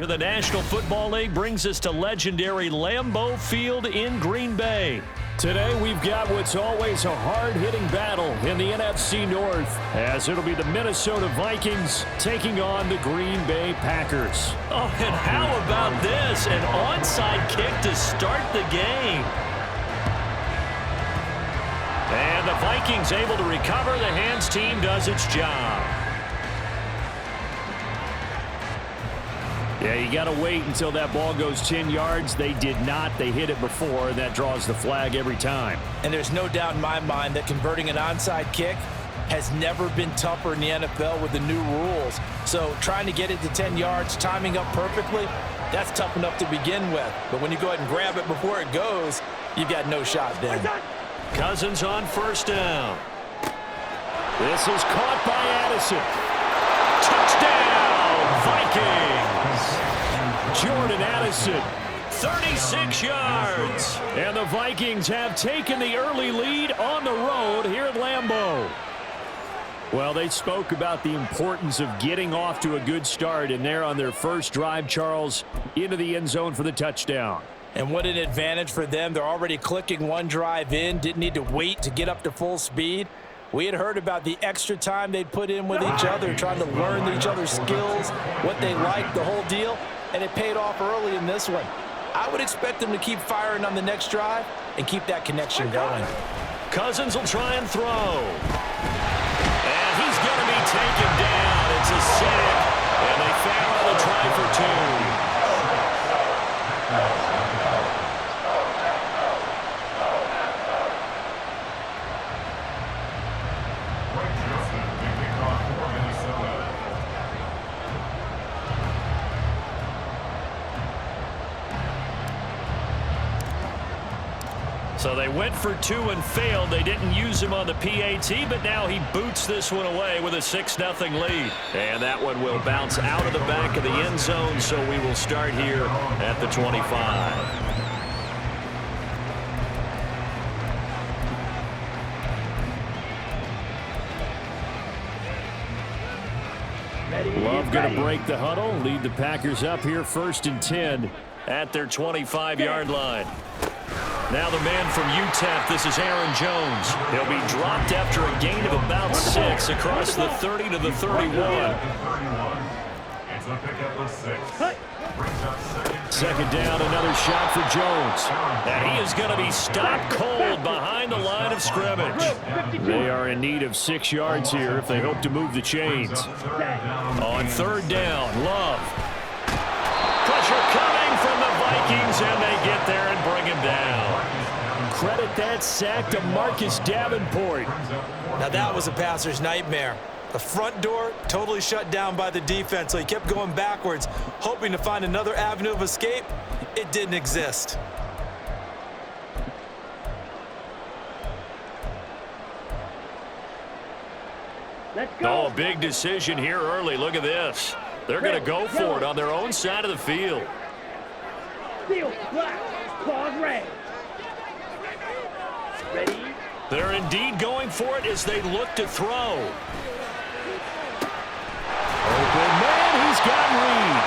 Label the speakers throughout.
Speaker 1: The National Football League brings us to legendary Lambeau Field in Green Bay. Today we've got what's always a hard-hitting battle in the NFC North, as it'll be the Minnesota Vikings taking on the Green Bay Packers. Oh, and how about this? An onside kick to start the game. And the Vikings able to recover. The hands team does its job. Yeah, you got to wait until that ball goes 10 yards. They did not. They hit it before. That draws the flag every time.
Speaker 2: And there's no doubt in my mind that converting an onside kick has never been tougher in the NFL with the new rules. So trying to get it to 10 yards, timing up perfectly, that's tough enough to begin with. But when you go ahead and grab it before it goes, you've got no shot then.
Speaker 1: Cousins on first down. This is caught by Addison. Touchdown, Vikings! Jordan Addison, 36 yards. And the Vikings have taken the early lead on the road here at Lambeau. Well, they spoke about the importance of getting off to a good start, and they're on their first drive, Charles, into the end zone for the touchdown.
Speaker 2: And what an advantage for them. They're already clicking one drive in, didn't need to wait to get up to full speed. We had heard about the extra time they'd put in with each other, trying to learn each other's skills, what they liked, the whole deal, and it paid off early in this one. I would expect them to keep firing on the next drive and keep that connection going.
Speaker 1: Cousins will try and throw. And he's going to be taken down. It's a sack, and they foul on the try for two. So they went for two and failed. They didn't use him on the PAT, but now he boots this one away with a 6-0 lead. And that one will bounce out of the back of the end zone, so we will start here at the 25. Love going to break the huddle, lead the Packers up here 1st and 10 at their 25-yard line. Now the man from UTEP, this is Aaron Jones. He'll be dropped after a gain of about 6 across the 30 to the 31. Second down, another shot for Jones. And he is going to be stopped cold behind the line of scrimmage. They are in need of 6 yards here if they hope to move the chains. On third down, Love. Pressure coming from the Vikings, and they get there and bring him down. Credit that sack to Marcus Davenport.
Speaker 2: Now that was a passer's nightmare. The front door totally shut down by the defense, so he kept going backwards, hoping to find another avenue of escape. It didn't exist.
Speaker 1: Let's go. Oh, big decision here early. Look at this. They're going to go for it on their own side of the field.
Speaker 3: Field black, claws red. Ready?
Speaker 1: They're indeed going for it as they look to throw. Open man, he's got Reed.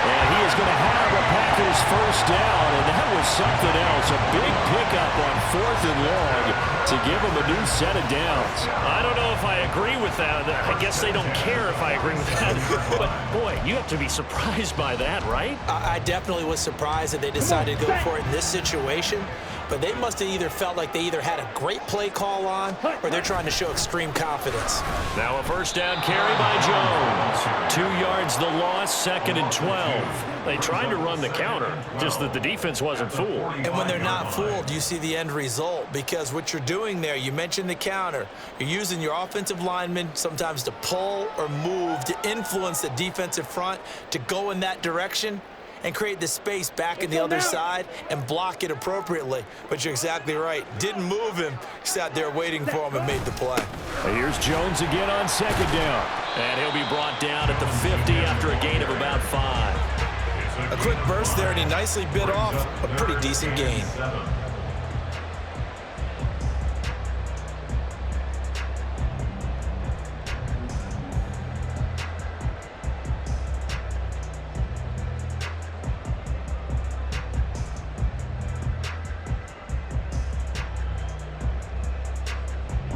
Speaker 1: And he is going to have the Packers first down, and that was something else. A big pickup on 4th and long to give them a new set of downs. I don't know if I agree with that. I guess they don't care if I agree with that. But, boy, you have to be surprised by that, right?
Speaker 2: I definitely was surprised that they decided to go for it in this situation. But they must have either felt like they either had a great play call on or they're trying to show extreme confidence.
Speaker 1: Now a first down carry by Jones. 2 yards the loss, 2nd and 12. They tried to run the counter, just that the defense wasn't fooled.
Speaker 2: And when they're not fooled, you see the end result, because what you're doing there, you mentioned the counter. You're using your offensive linemen sometimes to pull or move to influence the defensive front to go in that direction and create the space back in the other side and block it appropriately. But you're exactly right. Didn't move him. Sat there waiting for him and made the play.
Speaker 1: Here's Jones again on 2nd down. And he'll be brought down at the 50 after a gain of about 5.
Speaker 2: A quick burst there, and he nicely bit off a pretty decent gain.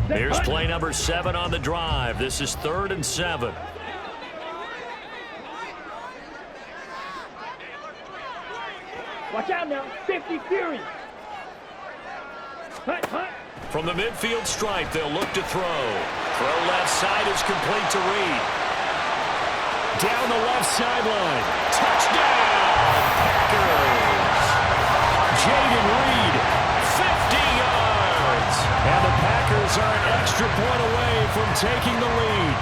Speaker 1: Here's play number 7 on the drive. This is 3rd and 7.
Speaker 3: Watch out now. 50 Fury. Hunt, hunt.
Speaker 1: From the midfield stripe, they'll look to throw. Throw left side is complete to Reed. Down the left sideline. Touchdown, Packers. Jaden Reed, 50 yards. And the Packers are an extra point away from taking the lead.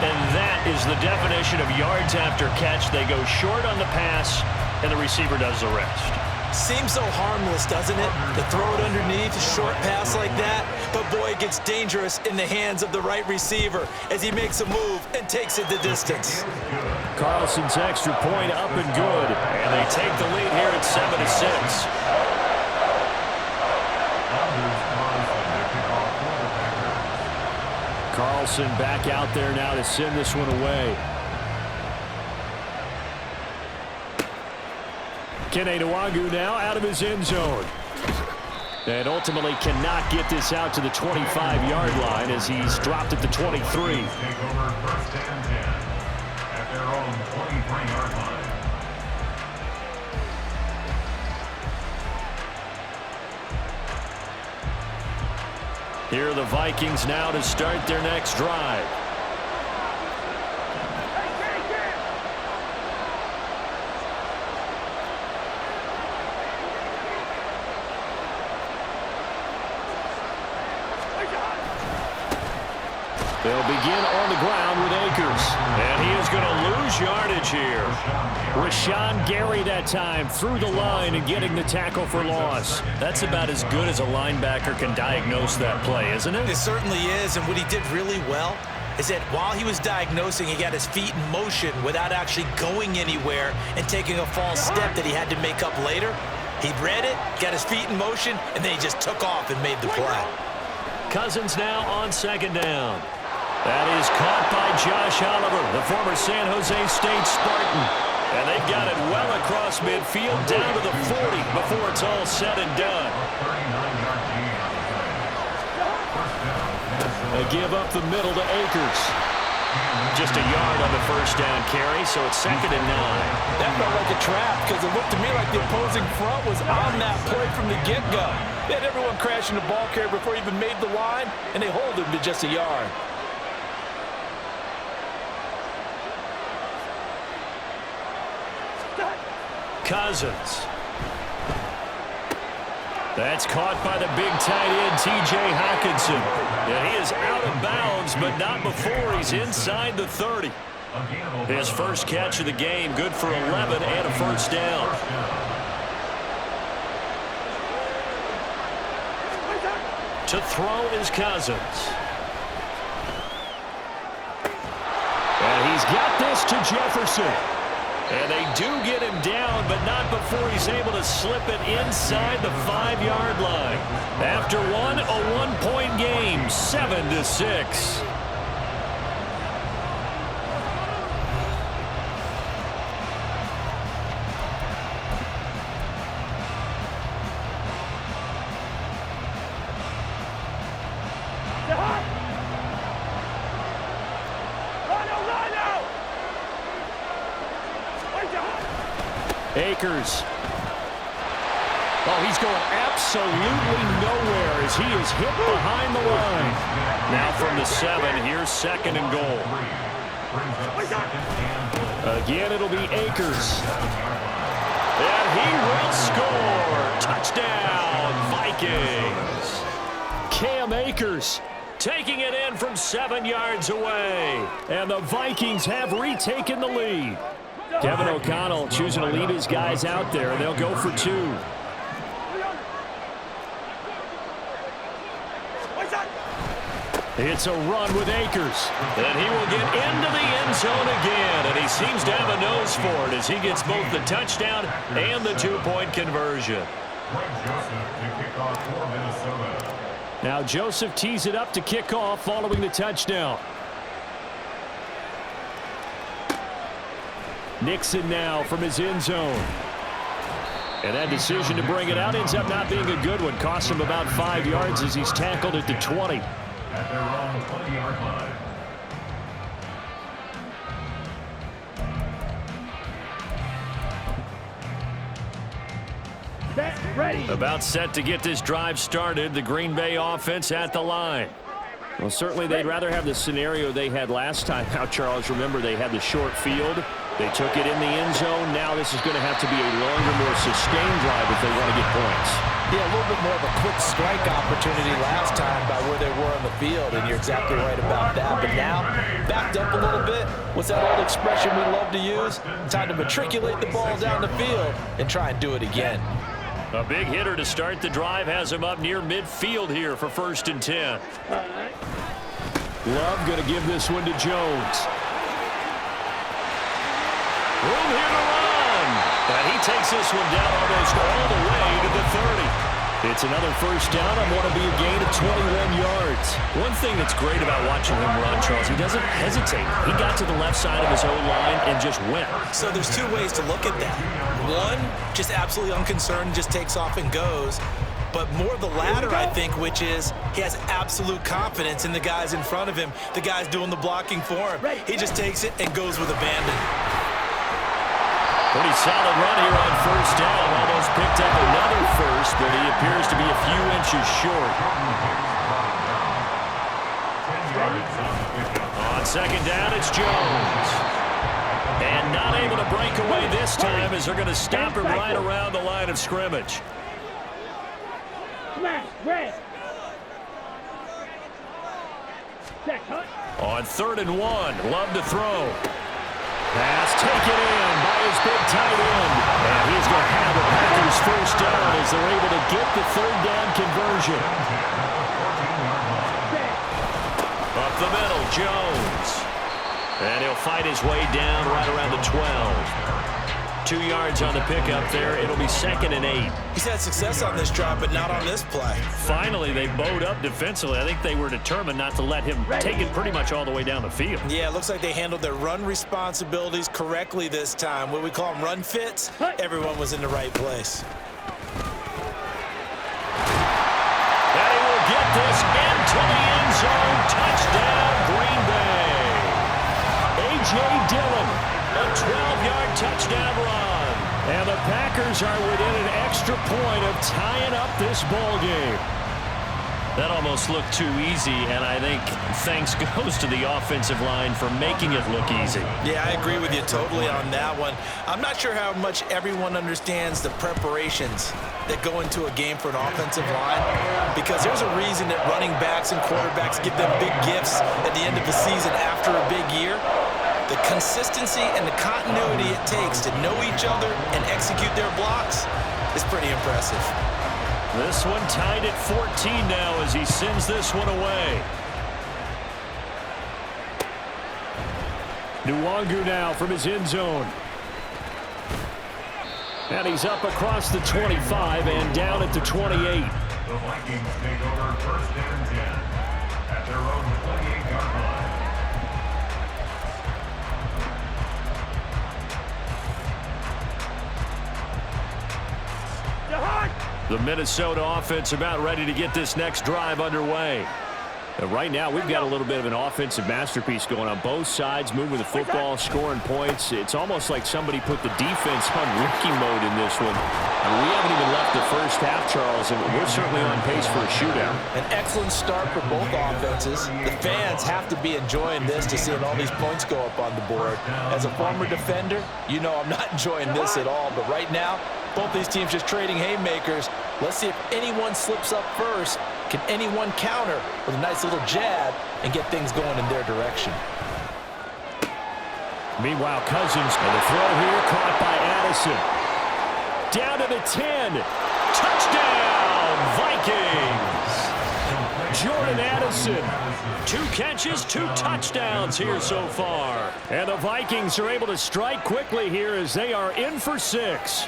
Speaker 1: And that is the definition of yards after catch. They go short on the pass, and the receiver does the rest.
Speaker 2: Seems so harmless, doesn't it? To throw it underneath, a short pass like that. But, boy, it gets dangerous in the hands of the right receiver as he makes a move and takes it the distance.
Speaker 1: Carlson's extra point up and good. And they take the lead here at 7-6. Carlson back out there now to send this one away. Kene Nwagu now out of his end zone. And ultimately cannot get this out to the 25-yard line as he's dropped at the 23. Here are the Vikings now to start their next drive. They'll begin on the ground with Akers. And he is going to lose yardage here. Rashawn Gary that time through the line and getting the tackle for loss. That's about as good as a linebacker can diagnose that play, isn't it?
Speaker 2: It certainly is, and what he did really well is that while he was diagnosing, he got his feet in motion without actually going anywhere and taking a false step that he had to make up later. He read it, got his feet in motion, and then he just took off and made the play.
Speaker 1: Cousins now on 2nd down. That is caught by Josh Oliver, the former San Jose State Spartan. And they've got it well across midfield down to the 40 before it's all said and done. They give up the middle to Akers. Just a yard on the 1st down carry, so it's 2nd and 9.
Speaker 4: That felt like a trap because it looked to me like the opposing front was on that play from the get-go. They had everyone crashing the ball carrier before he even made the line, and they hold him to just a yard.
Speaker 1: Cousins. That's caught by the big tight end, T.J. Hockenson. Yeah, he is out of bounds, but not before he's inside the 30. His first catch of the game, good for 11 and a 1st down. To throw is Cousins. And he's got this to Jefferson. And they do get him down, but not before he's able to slip it inside the 5-yard line. After one, a 1-point game, 7-6. Akers. Oh, he's going absolutely nowhere as he is hit behind the line. Now from the 7, here's 2nd and goal. Again, it'll be Akers. And he will score. Touchdown, Vikings. Cam Akers taking it in from 7 yards away. And the Vikings have retaken the lead. Kevin O'Connell choosing to lead his guys out there, and they'll go for 2. It's a run with Akers. And he will get into the end zone again, and he seems to have a nose for it as he gets both the touchdown and the 2-point conversion. Now Joseph tees it up to kick off following the touchdown. Nixon now from his end zone. And that decision to bring it out ends up not being a good one. Costs him about 5 yards as he's tackled at the 20.
Speaker 5: at their own 20-yard line.
Speaker 3: Set, ready.
Speaker 1: About set to get this drive started. The Green Bay offense at the line. Well, certainly they'd rather have the scenario they had last time out, Charles. Remember, they had the short field. They took it in the end zone. Now this is going to have to be a longer, more sustained drive if they want to get points.
Speaker 4: Yeah, a little bit more of a quick strike opportunity last time by where they were on the field, and you're exactly right about that. But now, backed up a little bit. What's that old expression we love to use? Time to matriculate the ball down the field and try and do it again.
Speaker 1: A big hitter to start the drive has him up near midfield here for 1st and 10. Love going to give this one to Jones. Room here to run. And he takes this one down almost all the way to the 30. It's another 1st down on what will be a gain of 21 yards. One thing that's great about watching him run, Charles, he doesn't hesitate. He got to the left side of his own line and just went.
Speaker 2: So there's two ways to look at that. One, just absolutely unconcerned, just takes off and goes. But more the latter, I think, which is he has absolute confidence in the guys in front of him, the guys doing the blocking for him. He just takes it and goes with abandon.
Speaker 1: Pretty solid run here on 1st down. Almost picked up another first, but he appears to be a few inches short. On 2nd down, it's Jones. And not able to break away this time as they're going to stop him right around the line of scrimmage.
Speaker 3: Smash, red. Check, hunt.
Speaker 1: On 3rd and 1, Love to throw. Pass taken in by his big tight end. And he's going to have the Packers 1st down as they're able to get the 3rd down conversion. Up the middle, Jones. And he'll fight his way down right around the 12. 2 yards on the pickup there. It'll be 2nd and 8.
Speaker 2: He's had success on this drive, but not on this play.
Speaker 1: Finally, they bowed up defensively. I think they were determined not to let him take it pretty much all the way down the field.
Speaker 2: Yeah, it looks like they handled their run responsibilities correctly this time. What we call them run fits, everyone was in the right place.
Speaker 1: And he will get this into the end zone. Touchdown, Green Bay. A.J. Dillon, a 12-yard touchdown run. And the Packers are within an extra point of tying up this ball game. That almost looked too easy, and I think thanks goes to the offensive line for making it look easy.
Speaker 2: Yeah, I agree with you totally on that one. I'm not sure how much everyone understands the preparations that go into a game for an offensive line, because there's a reason that running backs and quarterbacks give them big gifts at the end of the season after a big year. The consistency and the continuity it takes to know each other and execute their blocks is pretty impressive.
Speaker 1: This one tied at 14 now as he sends this one away. Nwangu now from his end zone. And he's up across the 25 and down at the 28.
Speaker 5: The Vikings take over 1st and 10 at their own 28-yard line.
Speaker 1: The Minnesota offense about ready to get this next drive underway. Right now, we've got a little bit of an offensive masterpiece going on both sides, moving the football, scoring points. It's almost like somebody put the defense on rookie mode in this one. I mean, we haven't even left the 1st half, Charles, and we're certainly on pace for a shootout.
Speaker 4: An excellent start for both offenses. The fans have to be enjoying this to seeing all these points go up on the board. As a former defender, you know I'm not enjoying this at all, but right now, both these teams just trading haymakers. Let's see if anyone slips up first. Can anyone counter with a nice little jab and get things going in their direction?
Speaker 1: Meanwhile, Cousins, and the throw here caught by Addison. Down to the 10. Touchdown, Vikings. Jordan Addison. 2 catches, 2 touchdowns here so far. And the Vikings are able to strike quickly here as they are in for 6.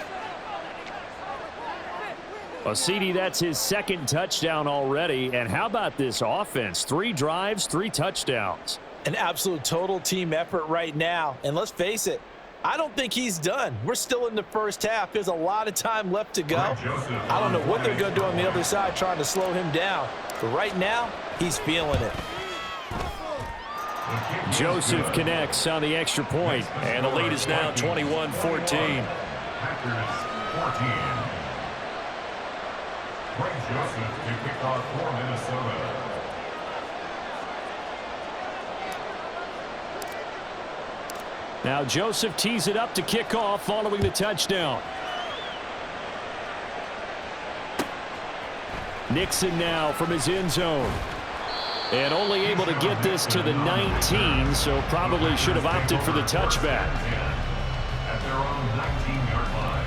Speaker 1: Well, CD, that's his 2nd touchdown already. And how about this offense? 3 drives, 3 touchdowns.
Speaker 4: An absolute total team effort right now. And let's face it, I don't think he's done. We're still in the 1st half. There's a lot of time left to go. I don't know what they're going to do on the other side trying to slow him down. But right now, He's feeling it.
Speaker 1: Joseph connects on the extra point, and the lead is now 21-14.
Speaker 5: Packers 14. Frank Joseph to kick off for Minnesota.
Speaker 1: Now Joseph tees it up to kick off following the touchdown. Nixon now from his end zone. And only able to get this to the 19, so probably should have opted for the touchback.
Speaker 5: At their own 19-yard line.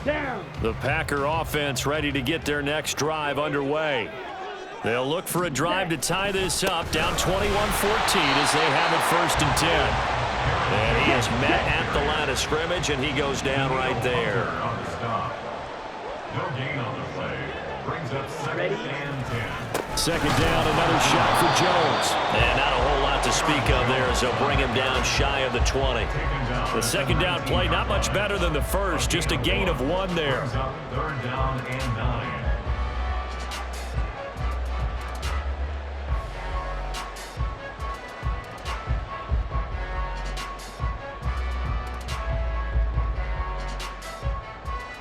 Speaker 3: Down.
Speaker 1: The Packer offense ready to get their next drive underway. They'll look for a drive to tie this up, down 21-14 as they have it 1st and 10. And he is met at the line of scrimmage, and he goes down right there.
Speaker 5: On the stop. No gain on the play. Brings up 2nd and 10.
Speaker 1: Second down, another shot for Jones. And not a whole lot to speak of there as they'll bring him down shy of the 20. The second down play not much better than the first, just a gain of 1 there.
Speaker 5: Brings up 3rd down and 9.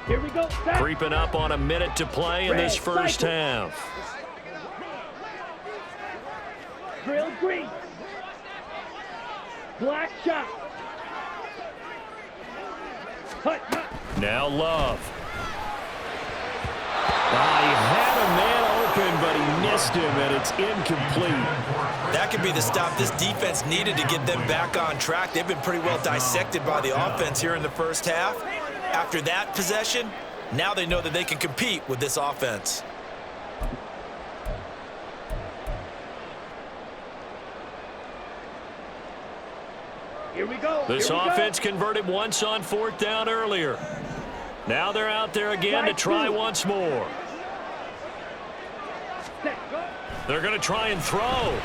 Speaker 3: Here we go. Back.
Speaker 1: Creeping up on a minute to play in this first half.
Speaker 3: Drill green. Black shot. Hut, hut.
Speaker 1: Now Love. He had a man open, but he missed him, and it's incomplete.
Speaker 2: That could be the stop this defense needed to get them back on track. They've been pretty well dissected by the offense here in the first half. After that possession, now they know that they can compete with this offense.
Speaker 3: Here we go.
Speaker 1: This
Speaker 3: Here we
Speaker 1: offense
Speaker 3: go.
Speaker 1: converted once on 4th down earlier. Now they're out there again to try once more.
Speaker 3: Set, go.
Speaker 1: They're going to try and throw. And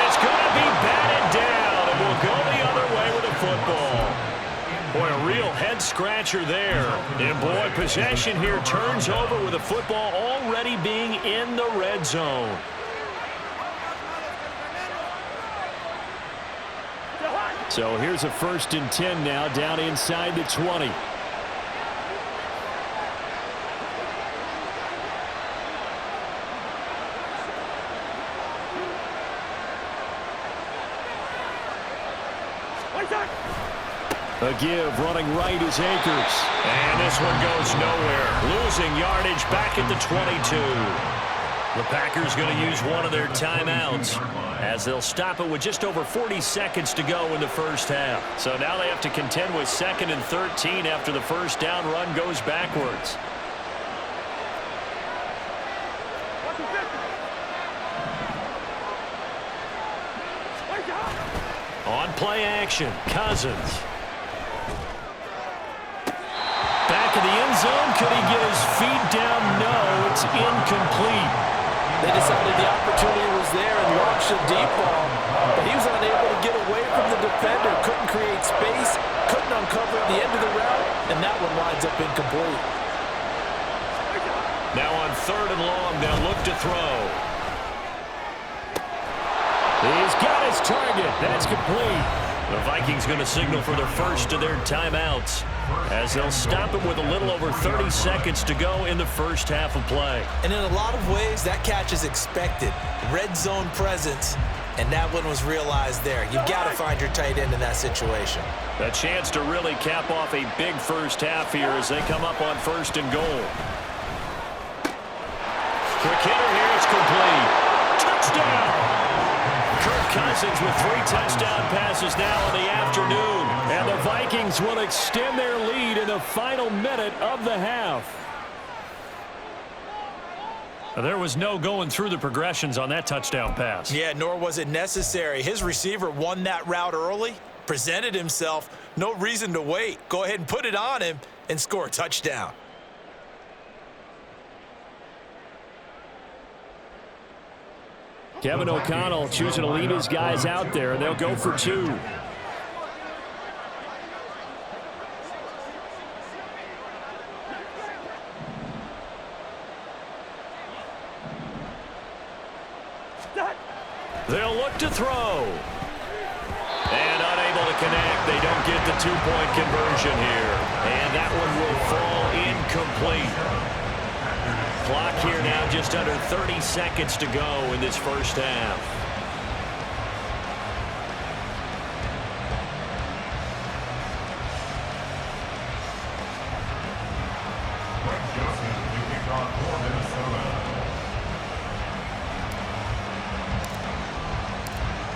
Speaker 1: it's going to be batted down, and we'll go the other way with the football. Boy, a real head-scratcher there. And, boy, possession here turns over with the football already being in the red zone. So here's a 1st and 10 now, down inside the 20. A give running right is Akers. And this one goes nowhere. Losing yardage back at the 22. The Packers going to use one of their timeouts as they'll stop it with just over 40 seconds to go in the first half. So now they have to contend with 2nd and 13 after the first down run goes backwards. On play action, Cousins. Back in the end zone. Could he get his feet down? No, it's incomplete.
Speaker 4: They decided the opportunity was there and launched a deep ball, but he was unable to get away from the defender, couldn't create space, couldn't uncover at the end of the route, and that one winds up incomplete.
Speaker 1: Now on 3rd and long, they'll look to throw. He's got his target. That's complete. The Vikings going to signal for the first of their timeouts as they'll stop it with a little over 30 seconds to go in the first half of play.
Speaker 2: And in a lot of ways, that catch is expected. Red zone presence, and that one was realized there. You've got to find your tight end in that situation.
Speaker 1: A chance to really cap off a big first half here as they come up on 1st and goal. Quick hitter here. It's complete. Touchdown! Kirk Cousins with 3 touchdown passes now in the afternoon. And the Vikings will extend their lead in the final minute of the half. There was no going through the progressions on that touchdown pass.
Speaker 2: Yeah, nor was it necessary. His receiver won that route early, presented himself. No reason to wait. Go ahead and put it on him and score a touchdown.
Speaker 1: Kevin O'Connell choosing to leave his guys out there. They'll go for 2. They'll look to throw. And unable to connect. They don't get the 2-point conversion here. And that one will fall incomplete. Clock here now just under 30 seconds to go in this first half.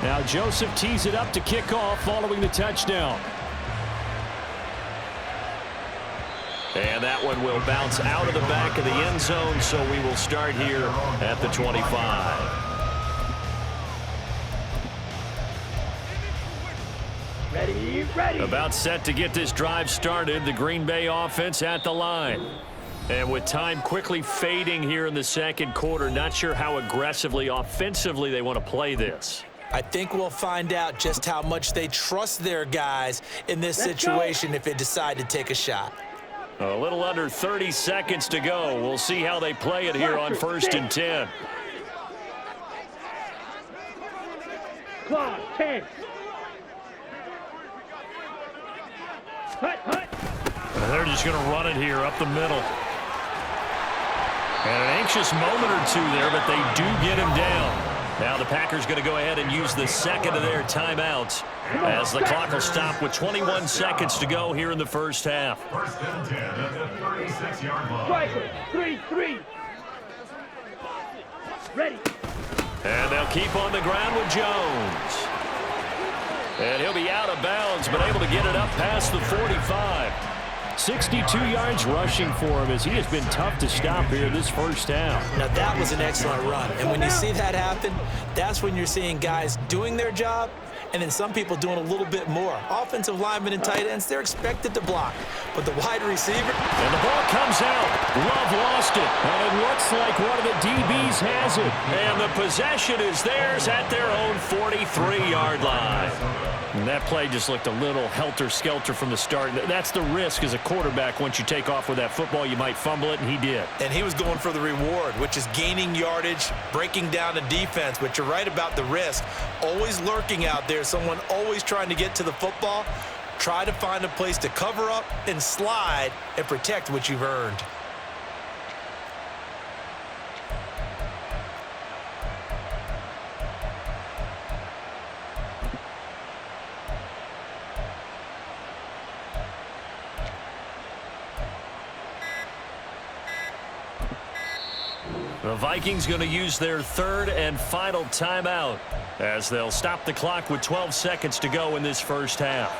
Speaker 1: Now Joseph tees it up to kick off following the touchdown. And that one will bounce out of the back of the end zone, so we will start here at the 25.
Speaker 3: Ready.
Speaker 1: About set to get this drive started, the Green Bay offense at the line. And with time quickly fading here in the second quarter, not sure how aggressively, offensively they want to play this.
Speaker 2: I think we'll find out just how much they trust their guys in this situation if they decide to take a shot.
Speaker 1: A little under 30 seconds to go. We'll see how they play it here on 1st and 10.
Speaker 3: Clock, 10. Hut.
Speaker 1: And they're just going to run it here up the middle. And an anxious moment or two there, but they do get him down. Now the Packers going to go ahead and use the second of their timeouts as the clock will stop with 21 seconds to go here in the first half.
Speaker 5: 1st and 10 at the 36-yard line.
Speaker 3: Striker, 3. Ready.
Speaker 1: And they'll keep on the ground with Jones. And he'll be out of bounds, but able to get it up past the 45. 62 yards rushing for him as he has been tough to stop here this first half.
Speaker 2: Now that was an excellent run, and when you see that happen, that's when you're seeing guys doing their job and then some people doing a little bit more. Offensive linemen and tight ends, they're expected to block, but the wide receiver...
Speaker 1: And the ball comes out. Love lost it, and it looks like one of the DBs has it. And the possession is theirs at their own 43-yard line. And that play just looked a little helter-skelter from the start. That's the risk as a quarterback. Once you take off with that football, you might fumble it, and he did.
Speaker 2: And he was going for the reward, which is gaining yardage, breaking down the defense. But you're right about the risk. Always lurking out there, someone always trying to get to the football. Try to find a place to cover up and slide and protect what you've earned.
Speaker 1: The Vikings going to use their 3rd and final timeout as they'll stop the clock with 12 seconds to go in this first half.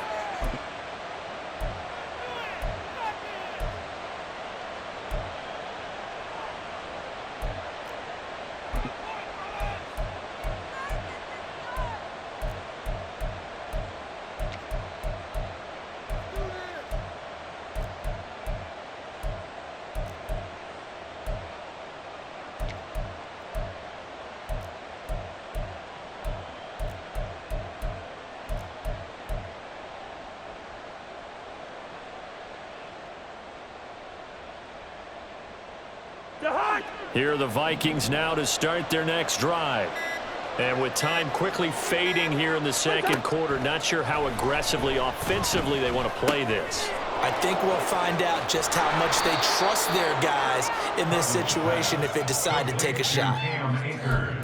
Speaker 1: Here are the Vikings now to start their next drive. And with time quickly fading here in the second quarter, not sure how aggressively, offensively they want to play this.
Speaker 2: I think we'll find out just how much they trust their guys in this situation if they decide to take a shot.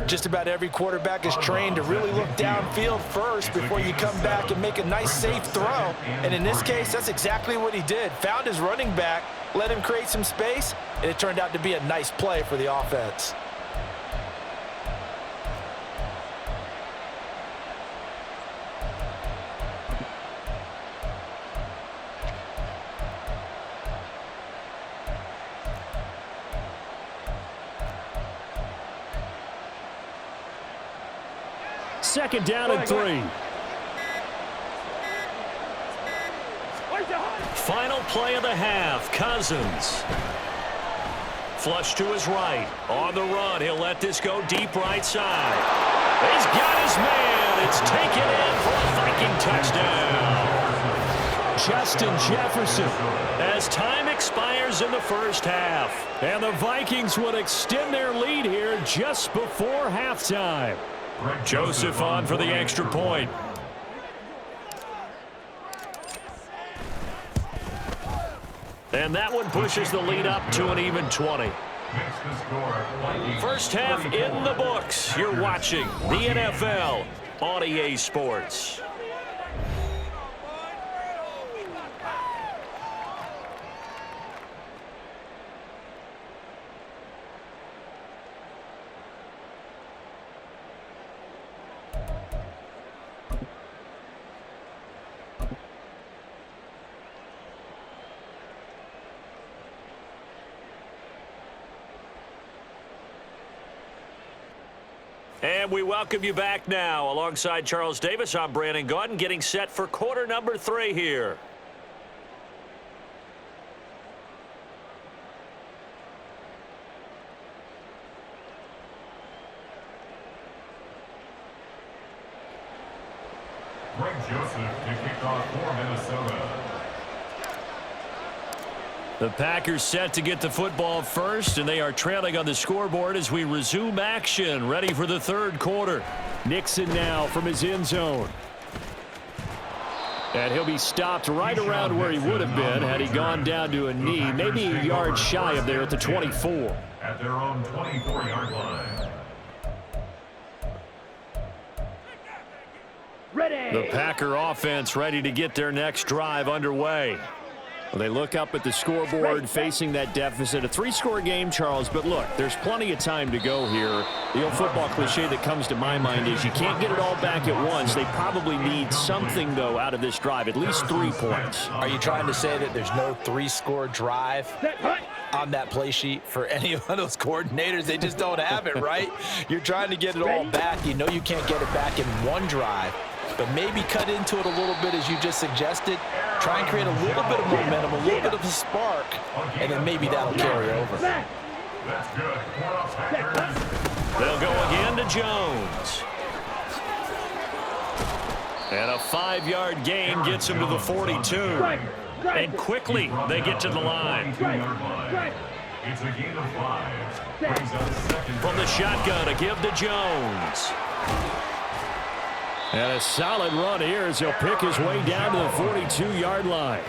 Speaker 2: Just about every quarterback is trained to really look downfield first before you come back and make a nice, safe throw. And in this case, that's exactly what he did. Found his running back, let him create some space, and it turned out to be a nice play for the offense.
Speaker 1: Second down and 3. Final play of the half. Cousins. Flush to his right. On the run. He'll let this go deep right side. He's got his man. It's taken in for a Viking touchdown. Justin Jefferson, as time expires in the first half. And the Vikings would extend their lead here just before halftime. Joseph on for the extra point. And that one pushes the lead up to an even 20. First half in the books. You're watching the NFL on EA Sports. And we welcome you back now. Alongside Charles Davis, I'm Brandon Gaudin, getting set for quarter number 3 here.
Speaker 5: Greg Joseph to kick off for Minnesota.
Speaker 1: The Packers set to get the football first, and they are trailing on the scoreboard as we resume action, ready for the third quarter. Nixon now from his end zone. And he'll be stopped right around where he would have been had he gone down to a knee, maybe a yard shy of there at the 24.
Speaker 5: At their own 24-yard line.
Speaker 3: Ready.
Speaker 1: The Packer offense ready to get their next drive underway. Well, they look up at the scoreboard facing that deficit. A 3-score game, Charles, but look, there's plenty of time to go here. The old football cliche that comes to my mind is you can't get it all back at once. They probably need something, though, out of this drive, at least 3 points.
Speaker 4: Are you trying to say that there's no 3-score drive on that play sheet for any of those coordinators? They just don't have it, right? You're trying to get it all back. You know you can't get it back in one drive, but maybe cut into it a little bit as you just suggested. Try and create a little bit of momentum, a little bit of a spark, and then maybe that'll carry over.
Speaker 5: That's good.
Speaker 1: They'll go again to Jones. And a 5-yard gain gets him to the 42. And quickly they get to the line.
Speaker 5: It's a gain of 5. Brings up second.
Speaker 1: From the shotgun, a give to Jones. And a solid run here as he'll pick his way down to the 42-yard line.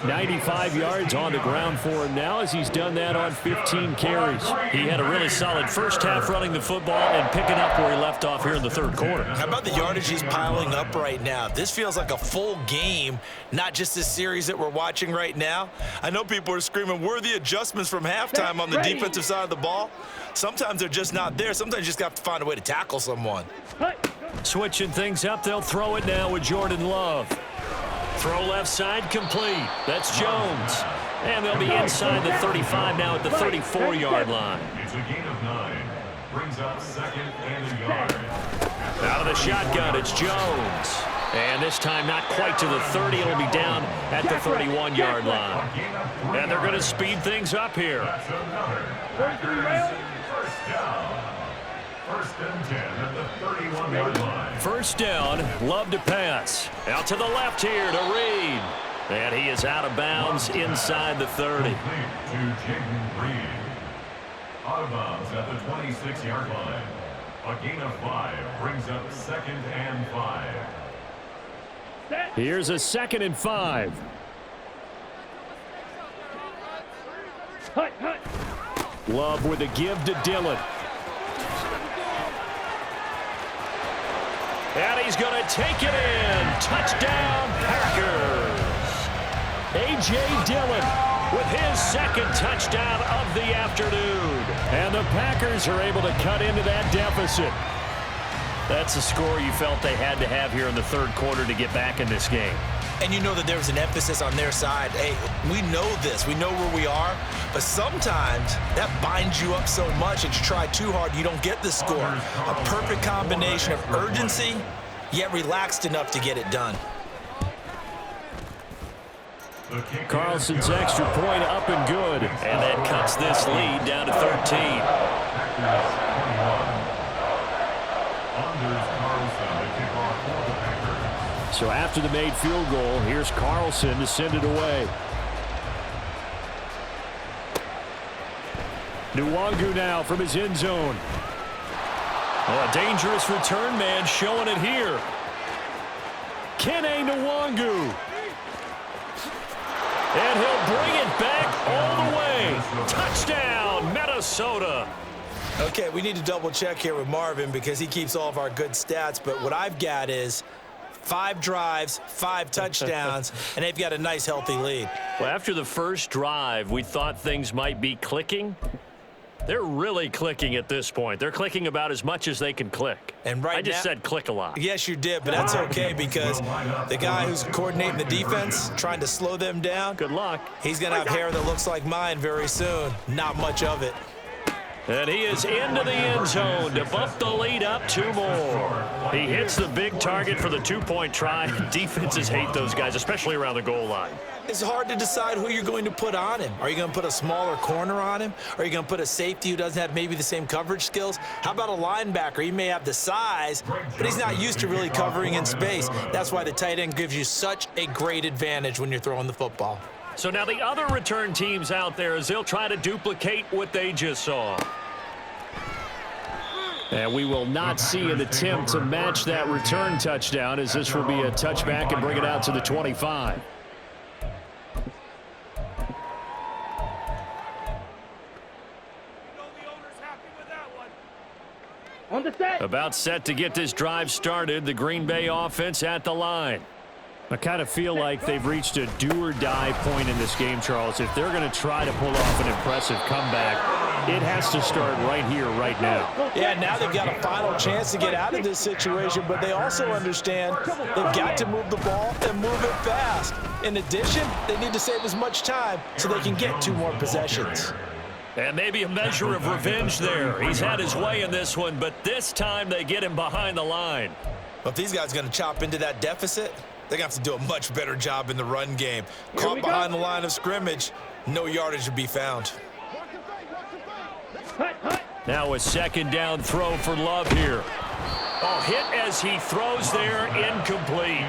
Speaker 1: 95 yards on the ground for him now as he's done that on 15 carries. He had a really solid first half running the football and picking up where he left off here in the third quarter.
Speaker 2: How about the yardage he's piling up right now? This feels like a full game, not just this series that we're watching right now. I know people are screaming, where are the adjustments from halftime on the defensive side of the ball? Sometimes they're just not there. Sometimes you just have to find a way to tackle someone.
Speaker 1: Switching things up, they'll throw it now with Jordan Love. Throw left side complete. That's Jones. And they'll be inside the 35 now at the 34-yard line.
Speaker 5: It's a gain of 9. Brings up second and a yard.
Speaker 1: Out of the shotgun, it's Jones. And this time not quite to the 30. It'll be down at the 31-yard line. And they're going to speed things up here.
Speaker 5: That's another Packers first down. First and 10 at the 31-yard line.
Speaker 1: First down, Love to pass. Out to the left here to Reed. And he is out of bounds inside the 30.
Speaker 5: To Jaden Reed. Out of bounds at the 26-yard line. A gain of 5 brings up second and 5.
Speaker 1: Here's a 2nd and 5. Love with a give to Dillon. And he's going to take it in. Touchdown, Packers. A.J. Dillon with his 2nd touchdown of the afternoon. And the Packers are able to cut into that deficit. That's a score you felt they had to have here in the third quarter to get back in this game.
Speaker 2: And you know that there was an emphasis on their side. Hey, we know this. We know where we are. But sometimes that binds you up so much that you try too hard, you don't get the score. A perfect combination of urgency, yet relaxed enough to get it done.
Speaker 1: Carlson's extra point up and good. And that cuts this lead down to 13. So after the made field goal, here's Carlson to send it away. Nwangu now from his end zone. Oh, a dangerous return man showing it here. Kene Nwangu. And he'll bring it back all the way. Touchdown, Minnesota.
Speaker 2: Okay, we need to double check here with Marvin because he keeps all of our good stats, but what I've got is 5 drives, 5 touchdowns, and they've got a nice, healthy lead.
Speaker 1: Well, after the first drive, we thought things might be clicking. They're really clicking at this point. They're clicking about as much as they can click.
Speaker 2: And right
Speaker 1: I just
Speaker 2: now,
Speaker 1: said click a lot.
Speaker 2: Yes, you did, but that's okay because the guy who's coordinating the defense, trying to slow them down,
Speaker 1: Good luck.
Speaker 2: he's going to have hair that looks like mine very soon. Not much of it.
Speaker 1: And he is into the end zone to bump the lead up 2 more. He hits the big target for the 2-point try. Defenses hate those guys, especially around the goal line.
Speaker 2: It's hard to decide who you're going to put on him. Are you going to put a smaller corner on him? Are you going to put a safety who doesn't have maybe the same coverage skills? How about a linebacker? He may have the size, but he's not used to really covering in space. That's why the tight end gives you such a great advantage when you're throwing the football.
Speaker 1: So now the other return teams out there as they'll try to duplicate what they just saw. And we will not see an attempt to match that return touchdown as this will be a touchback and bring it out to the 25.
Speaker 3: On the set.
Speaker 1: About set to get this drive started, the Green Bay offense at the line. I kind of feel like they've reached a do-or-die point in this game, Charles. If they're going to try to pull off an impressive comeback, it has to start right here, right now.
Speaker 4: Yeah, now they've got a final chance to get out of this situation, but they also understand they've got to move the ball and move it fast. In addition, they need to save as much time so they can get 2 more possessions.
Speaker 1: And maybe a measure of revenge there. He's had his way in this one, but this time they get him behind the line.
Speaker 2: But if these guys are going to chop into that deficit, they're going to have to do a much better job in the run game. Caught behind the line of scrimmage, no yardage to be found.
Speaker 1: Now a second down throw for Love here. Oh, hit as he throws there, incomplete.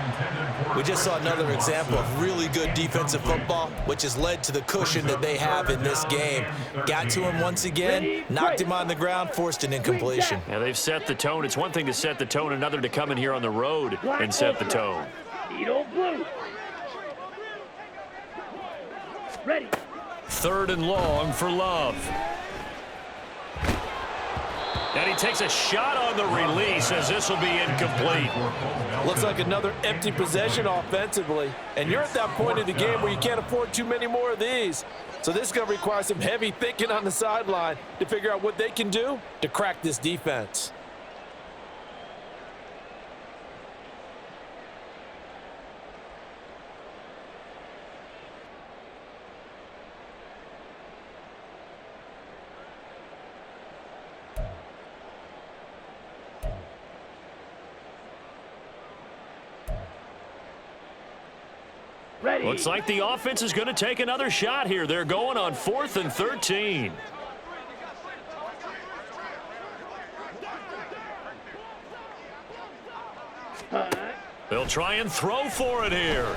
Speaker 2: We just saw another example of really good defensive football, which has led to the cushion that they have in this game. Got to him once again, knocked him on the ground, forced an incompletion.
Speaker 1: Now they've set the tone. It's one thing to set the tone, another to come in here on the road and set the tone.
Speaker 3: Blue. Ready.
Speaker 1: 3rd and long for Love. And he takes a shot on the release as this will be incomplete.
Speaker 4: Looks like another empty possession offensively. And you're at that point in the game where you can't afford too many more of these. So this is going to require some heavy thinking on the sideline to figure out what they can do to crack this defense.
Speaker 3: Ready.
Speaker 1: Looks like the offense is going to take another shot here. They're going on 4th and 13. They'll try and throw for it here.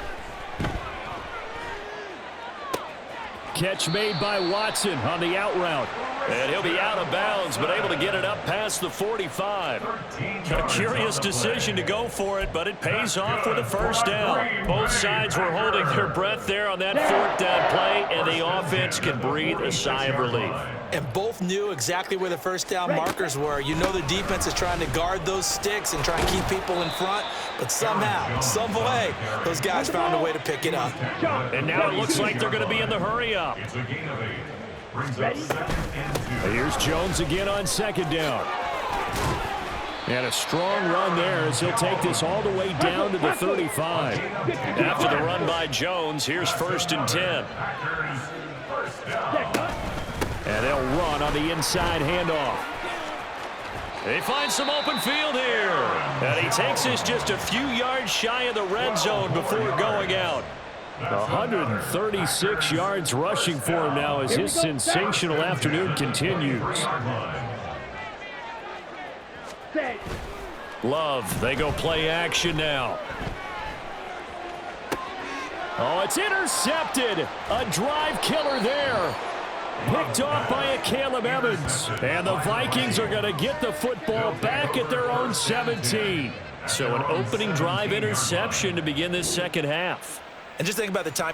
Speaker 1: Catch made by Watson on the out route. And he'll be out of bounds, but able to get it up past the 45. A curious decision to go for it, but it pays off with a first down. Both sides were holding their breath there on that 4th down play, and the offense can breathe a sigh of relief.
Speaker 2: And both knew exactly where the first down markers were. You know the defense is trying to guard those sticks and try and keep people in front, but somehow, some way, those guys found a way to pick it up.
Speaker 1: And now it looks like they're going to be in the hurry-up.
Speaker 5: It's a gain of 8. Brings up 2nd and 2.
Speaker 1: Here's Jones again on 2nd down. And a strong run there as he'll take this all the way down to the 35. After the run by Jones, here's 1st and 10. And they'll run on the inside handoff. They find some open field here. And he takes this just a few yards shy of the red zone before going out. 136 yards rushing for him now as his sensational afternoon continues. Love, they go play action now. Oh, it's intercepted. A drive killer there. Picked off by a Caleb Evans. And the Vikings are going to get the football back at their own 17. So an opening drive interception to begin this second half.
Speaker 2: And just think about the time.